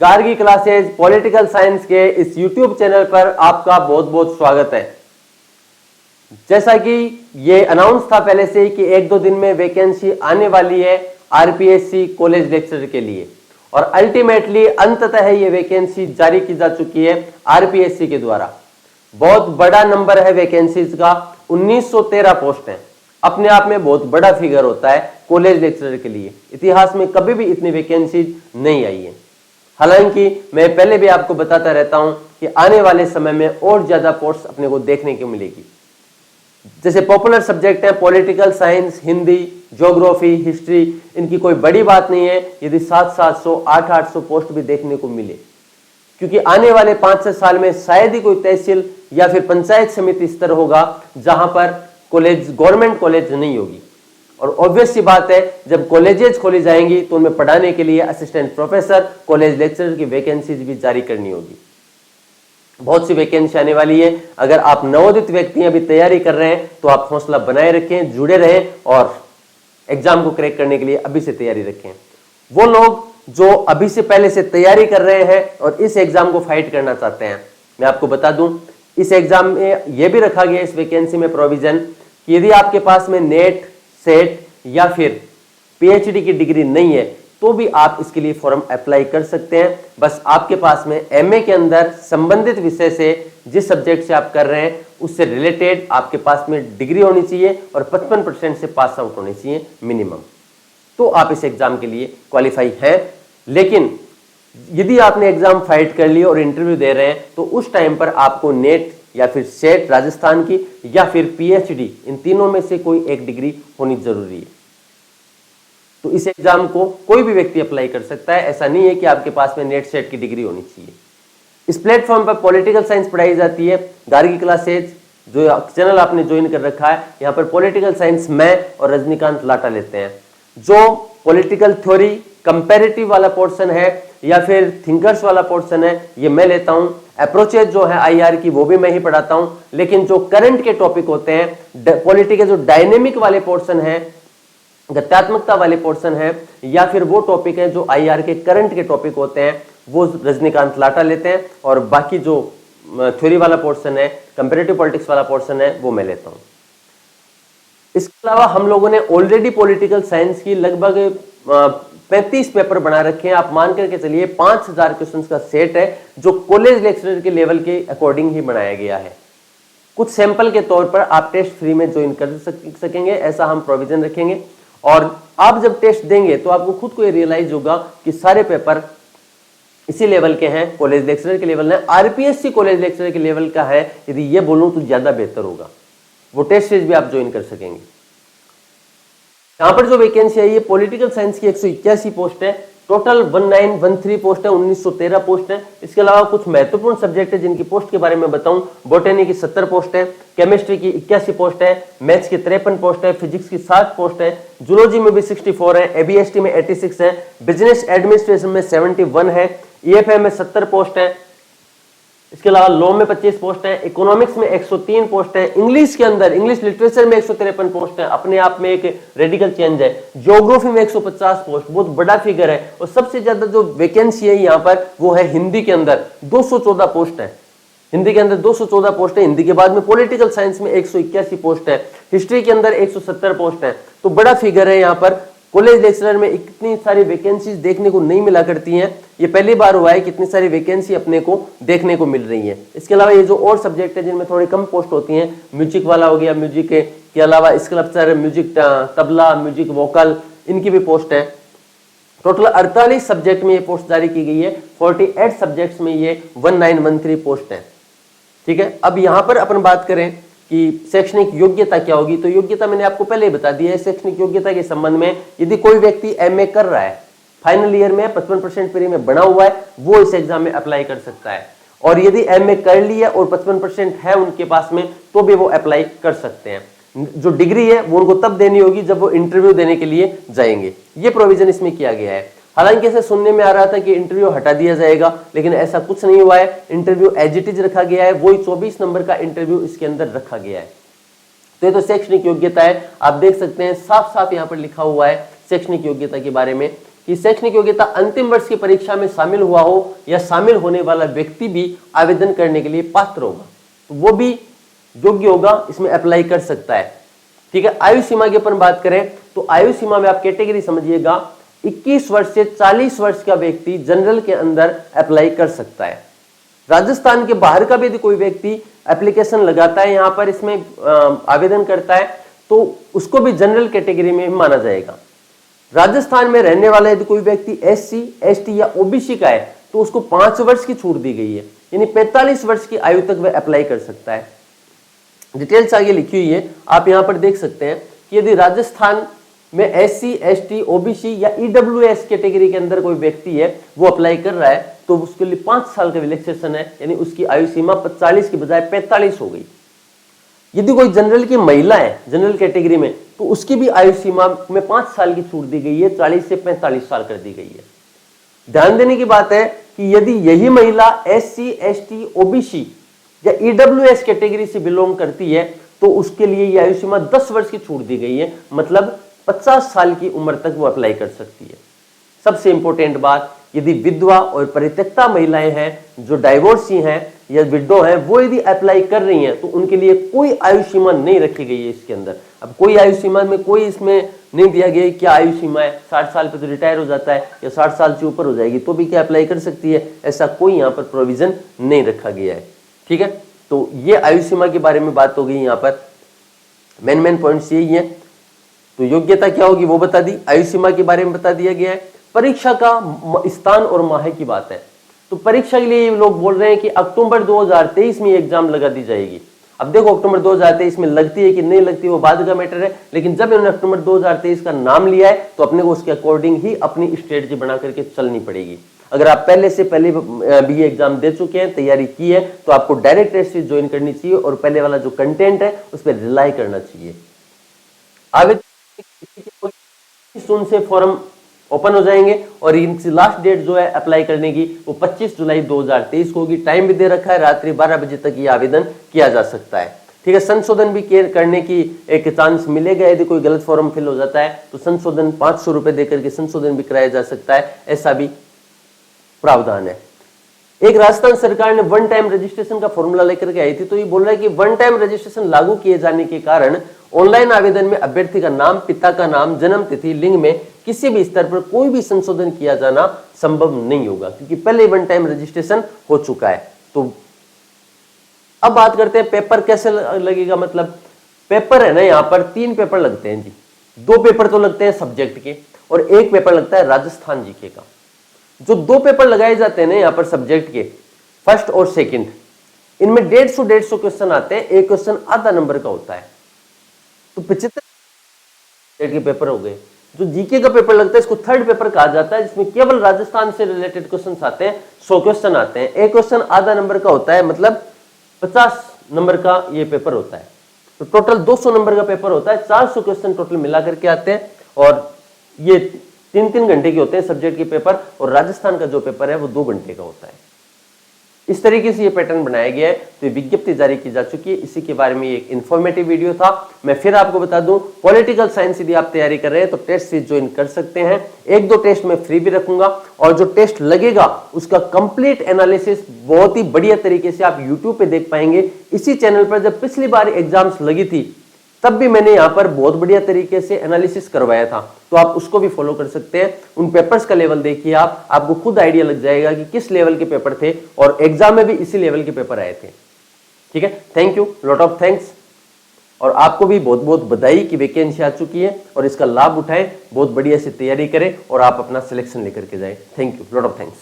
Gargi classes political science के इस YouTube channel पर आपका बहुत बहुत स्वागत है। जैसा कि ये अनाउंस था पहले से ही कि एक दो दिन में वैकेंसी आने वाली है आरपीएससी कॉलेज लेक्चरर के लिए, और अल्टीमेटली अंततः ये वैकेंसी जारी की जा चुकी है आरपीएससी के द्वारा। बहुत बड़ा नंबर है वैकेंसीज का, 1913 पोस्ट है। अपने आप में बहुत बड़ा फिगर होता है कॉलेज लेक्चरर के लिए। इतिहास में कभी भी इतनी वैकेंसीज नहीं आई है। हालांकि मैं पहले भी आपको बताता रहता हूं कि आने वाले समय में और ज्यादा पोस्ट अपने को देखने को मिलेगी। जैसे पॉपुलर सब्जेक्ट है political science, Hindi, geography, history, इनकी कोई बड़ी बात नहीं है यदि 700-700, 800-800 पोस्ट भी देखने को मिले, क्योंकि आने वाले 5-6 साल में शायद ही कोई तहसील या फिर पंचायत समिति स्तर होगा जहां पर कॉलेज, गवर्नमेंट कॉलेज नहीं होगी। और ऑब्वियस सी बात है, जब कॉलेजेस खोली जाएंगी तो उनमें पढ़ाने के लिए असिस्टेंट प्रोफेसर, कॉलेज लेक्चरर की वैकेंसीज भी जारी करनी होगी। बहुत सी वैकेंसी आने वाली है। अगर आप नवोदित व्यक्ति अभी तैयारी कर रहे हैं तो आप हौसला बनाए रखें, जुड़े रहें और एग्जाम को क्रैक करने के लिए अभी से तैयारी रखें। वो लोग जो अभी से पहले से तैयारी कर रहे हैं और इस एग्जाम को फाइट करना चाहते हैं, मैं आपको बता दूं, इस एग्जाम में यह भी रखा गया इस वैकेंसी में प्रोविजन कि यदि आपके पास में नेट, सेट या फिर पीएचडी की डिग्री नहीं है तो भी आप इसके लिए फॉर्म अप्लाई कर सकते हैं। बस आपके पास में एमए के अंदर संबंधित विषय से, जिस सब्जेक्ट से आप कर रहे हैं उससे रिलेटेड आपके पास में डिग्री होनी चाहिए और 55% से पास आउट होनी चाहिए मिनिमम, तो आप इस एग्जाम के लिए क्वालिफाई हैं। लेकिन यदि आपने एग्जाम फाइट कर लिया और इंटरव्यू दे रहे हैं तो उस टाइम पर आपको नेट या फिर सेट राजस्थान की या फिर पीएचडी, इन तीनों में से कोई एक डिग्री होनी जरूरी है। तो इस एग्जाम को कोई भी व्यक्ति अप्लाई कर सकता है, ऐसा नहीं है कि आपके पास में नेट सेट की डिग्री होनी चाहिए। इस प्लेटफॉर्म पर पॉलिटिकल साइंस पढ़ाई जाती है। गार्गी क्लासेज जो चैनल आपने ज्वाइन कर रखा है, यहाँ पर पॉलिटिकल साइंस मैं और रजनीकांत लाटा लेते हैं। जो पॉलिटिकल थ्योरी कंपैरेटिव वाला पोर्शन है या फिर थिंकर्स वाला पोर्शन है, ये मैं लेता हूं। अप्रोचेज जो है आईआर की, वो भी मैं ही पढ़ाता हूं। लेकिन जो करंट के टॉपिक होते हैं, पॉलिटिकल जो डायनेमिक वाले पोर्शन है, गत्यात्मकता वाले पोर्शन है, या फिर वो टॉपिक है जो आईआर के करंट के टॉपिक होते हैं, वो रजनीकांत लाटा लेते हैं। और बाकी जो थ्योरी वाला पोर्शन है, कंपैरेटिव पॉलिटिक्स वाला पोर्शन है, वो मैं लेता हूं। इसके अलावा हम लोगों ने ऑलरेडी पॉलिटिकल साइंस की लगभग 35 पेपर बना रखे हैं। आप मान करके चलिए 5000 क्वेश्चंस का सेट है जो कॉलेज लेक्चरर के लेवल के अकॉर्डिंग ही बनाया गया है। कुछ सैंपल के तौर पर आप टेस्ट फ्री में ज्वाइन कर सकेंगे, ऐसा हम प्रोविजन रखेंगे। और आप जब टेस्ट देंगे तो आपको खुद को ये रियलाइज होगा कि सारे पेपर इसी लेवल के हैं, कॉलेज लेक्चरर के लेवल है, आरपीएससी कॉलेज लेक्चरर के लेवल का है। यदि ये बोलूं तो ज्यादा बेहतर होगा। वो टेस्ट सीरीज भी आप ज्वाइन कर सकेंगे। यहां पर जो वैकेंसी है ये पॉलिटिकल साइंस की 181 पोस्ट है, टोटल 1913 पोस्ट है, 1913 पोस्ट है। इसके अलावा कुछ महत्वपूर्ण सब्जेक्ट है जिनकी पोस्ट के बारे में बताऊं। बॉटनी की 70 पोस्ट है, केमिस्ट्री की 81 पोस्ट है, मैथ्स की 53 पोस्ट है, फिजिक्स की 60 पोस्ट है, जूलॉजी में भी 64 है, एबीएसटी में 86 है, बिजनेस एडमिनिस्ट्रेशन में 71 है, ईएफए में 70 पोस्ट है। इसके अलावा लॉ में 25 पोस्ट है, इकोनॉमिक्स में 103 पोस्ट है, इंग्लिश के अंदर इंग्लिश लिटरेचर में 153 पोस्ट है, अपने आप में एक रेडिकल चेंज है। ज्योग्राफी में 150 पोस्ट, बहुत बड़ा फिगर है। और सबसे ज्यादा जो वैकेंसी है यहाँ पर वो है हिंदी के अंदर, 214 पोस्ट है। हिंदी के अंदर 214 पोस्ट है। हिंदी के बाद में पॉलिटिकल साइंस में 181 पोस्ट है, हिस्ट्री के अंदर 170 पोस्ट है। तो बड़ा फिगर है। यहाँ पर कॉलेज लेक्चरर में इतनी सारी वैकेंसीज देखने को नहीं मिला करती हैं। ये पहली बार हुआ है कि इतनी सारी वैकेंसी अपने को देखने को मिल रही है। इसके अलावा ये जो और सब्जेक्ट है जिनमें थोड़ी कम पोस्ट होती हैं, म्यूजिक वाला हो गया, म्यूजिक के अलावा sculpture, music tabla, music vocal, इनकी भी पोस्ट है। टोटल 48 सब्जेक्ट में ये पोस्ट जारी की गई है। 48 सब्जेक्ट्स में ये 1913 पोस्ट है। ठीक है, अब यहां पर अपन बात करें कि शैक्षणिक योग्यता क्या होगी, तो योग्यता मैंने आपको पहले ही बता दी है। शैक्षणिक योग्यता के संबंध में यदि कोई व्यक्ति एमए कर रहा है, फाइनल ईयर में 55% प्री में बना हुआ है, वो इस एग्जाम में अप्लाई कर सकता है। और यदि एमए कर लिया और 55% है उनके पास में तो भी वो अप्लाई कर सकते हैं। जो डिग्री है वो उनको तब देनी होगी जब वो इंटरव्यू देने के लिए जाएंगे। ये प्रोविजन इसमें किया गया है। हालांकि ऐसे सुनने में आ रहा था कि इंटरव्यू हटा दिया जाएगा, लेकिन ऐसा कुछ नहीं हुआ है। इंटरव्यू एज इट इज रखा गया है। वही 24 नंबर का इंटरव्यू इसके अंदर रखा गया है। तो ये तो शैक्षणिक योग्यता है। आप देख सकते हैं साफ साफ यहाँ पर लिखा हुआ है शैक्षणिक योग्यता के बारे में कि शैक्षणिक योग्यता अंतिम वर्ष की परीक्षा में शामिल हुआ हो या शामिल होने वाला व्यक्ति भी आवेदन करने के लिए पात्र होगा, तो वो भी योग्य होगा, इसमें अप्लाई कर सकता है। ठीक है, आयु सीमा की अपन बात करें तो आयु सीमा में आप कैटेगरी समझिएगा, 21 वर्ष से 40 वर्ष का व्यक्ति जनरल के अंदर अप्लाई कर सकता है। राजस्थान के बाहर का भी यदि कोई व्यक्ति एप्लीकेशन लगाता है, यहां पर इसमें आवेदन करता है, तो उसको भी जनरल कैटेगरी में माना जाएगा। राजस्थान में रहने वाला यदि कोई व्यक्ति SC, ST या OBC का है तो उसको 5 वर्ष की छूट दी गई है, यानी 45 वर्ष की आयु तक वह अप्लाई कर सकता है। डिटेल्स आगे लिखी हुई है, आप यहां पर देख सकते हैं कि यदि राजस्थान में SC, ST, OBC या EWS कैटेगरी के अंदर कोई व्यक्ति है वो अप्लाई कर रहा है तो उसके लिए 5 साल का रिलैक्सेशन है, यानी उसकी आयु सीमा 40 की बजाय 45 हो गई। यदि कोई जनरल की महिला है जनरल कैटेगरी में तो उसकी भी आयु सीमा में 5 साल की छूट दी गई है, 40 से 45 साल कर दी गई है। ध्यान देने की बात है कि यदि यही महिला SC, ST, OBC या EWS कैटेगरी से बिलोंग करती है तो उसके लिए यह आयु सीमा 10 वर्ष की छूट दी गई है, मतलब 50 साल की उम्र तक वो अप्लाई कर सकती है। सबसे इंपॉर्टेंट बात, यदि विधवा और परित्यक्ता महिलाएं हैं जो डाइवोर्सी हैं या विडो हैं, वो यदि अप्लाई कर रही हैं तो उनके लिए कोई आयु सीमा नहीं रखी गई है इसके अंदर। अब कोई आयु सीमा में कोई इसमें नहीं दिया गया क्या आयु सीमा है, 60 साल पे तो रिटायर हो जाता है या 60 साल से ऊपर हो जाएगी तो भी क्या अप्लाई कर सकती है, ऐसा कोई यहाँ पर प्रोविजन नहीं रखा गया है। ठीक है, तो ये आयु सीमा के बारे में बात हो गई। यहाँ पर मेन पॉइंट्स यही है। तो योग्यता क्या होगी वो बता दी, आयु सीमा के बारे में बता दिया गया है। परीक्षा का स्थान और माह की बात है, तो परीक्षा के लिए लोग बोल रहे हैं कि अक्टूबर 2023 में एग्जाम लगा दी जाएगी। अब देखो अक्टूबर 2023 में लगती है कि नहीं लगती वो बाद का मैटर है, लेकिन जब इन्होंने अक्टूबर 2023 का नाम लिया है तो अपने को उसके अकॉर्डिंग ही अपनी स्ट्रेटजी बना करके चलनी पड़ेगी। अगर आप पहले भी एग्जाम दे चुके हैं, तैयारी की है, तो आपको डायरेक्ट टेस्ट सीरीज ज्वाइन करनी चाहिए और पहले वाला जो कंटेंट है उस पर रिलाई करना चाहिए। आवेदन से फॉर्म ओपन हो जाएंगे और इनकी लास्ट डेट जो है अप्लाई करने की वो 25 जुलाई 2023 को होगी। टाइम भी दे रखा है, रात्रि 12 बजे तक ये आवेदन किया जा सकता है। ठीक है, संशोधन भी करने की एक चांस मिलेगा, यदि कोई गलत फॉर्म फिल हो जाता है तो संशोधन 500 रुपए देकर के संशोधन भी कराया जा सकता है, ऐसा भी प्रावधान है। एक राजस्थान सरकार ने वन टाइम रजिस्ट्रेशन का फॉर्मूला लेकर के आई थी, तो ये बोल रहा है कि वन टाइम रजिस्ट्रेशन लागू किए जाने के कारण ऑनलाइन आवेदन में अभ्यर्थी का नाम, पिता का नाम, जन्म तिथि, लिंग में किसी भी स्तर पर कोई भी संशोधन किया जाना संभव नहीं होगा, क्योंकि पहले वन टाइम रजिस्ट्रेशन हो चुका है। तो अब बात करते हैं पेपर कैसे लगेगा। मतलब पेपर है ना, यहाँ पर 3 पेपर लगते हैं जी। 2 पेपर तो लगते हैं सब्जेक्ट के और 1 पेपर लगता है राजस्थान जीके का। जो 2 पेपर लगाए जाते हैं ना यहाँ पर सब्जेक्ट के, फर्स्ट और सेकंड, इनमें 150 क्वेश्चन आते हैं। एक क्वेश्चन आधा नंबर का होता है, तो 75 के पेपर हो गए। जो जीके का पेपर लगता है इसको थर्ड पेपर कहा जाता है, जिसमें केवल राजस्थान से रिलेटेड क्वेश्चन आते हैं। 100 क्वेश्चन आते हैं, एक क्वेश्चन आधा नंबर का होता है, मतलब 50 नंबर का ये पेपर होता है। तो टोटल 200 नंबर का पेपर होता है। 400 क्वेश्चन टोटल मिला करके आते हैं और ये 3-3 घंटे के होते हैं सब्जेक्ट के पेपर, और राजस्थान का जो पेपर है वो 2 घंटे का होता है। इस तरीके से ये पैटर्न बनाया गया है। तो ये विज्ञप्ति जारी की जा चुकी है। इसी के बारे में एक इन्फॉर्मेटिव वीडियो था। मैं फिर आपको बता दूं, पॉलिटिकल साइंस यदि आप तैयारी कर रहे हैं तो टेस्ट सीरीज ज्वाइन कर सकते हैं। 1-2 टेस्ट मैं फ्री भी रखूंगा, और जो टेस्ट लगेगा उसका कंप्लीट एनालिसिस बहुत ही बढ़िया तरीके से आप यूट्यूब पे देख पाएंगे। इसी चैनल पर जब पिछली बार एग्जाम्स लगी थी तब भी मैंने यहाँ पर बहुत बढ़िया तरीके से एनालिसिस करवाया था, तो आप उसको भी फॉलो कर सकते हैं। उन पेपर्स का लेवल देखिए, आपको खुद आइडिया लग जाएगा कि किस लेवल के पेपर थे, और एग्जाम में भी इसी लेवल के पेपर आए थे। ठीक है, thank you, lot of thanks. और आपको भी बहुत बहुत बधाई कि वैकेंसी आ चुकी है, और इसका लाभ उठाएं, बहुत बढ़िया से तैयारी करें और आप अपना सिलेक्शन लेकर के जाएं। Thank you, lot of thanks.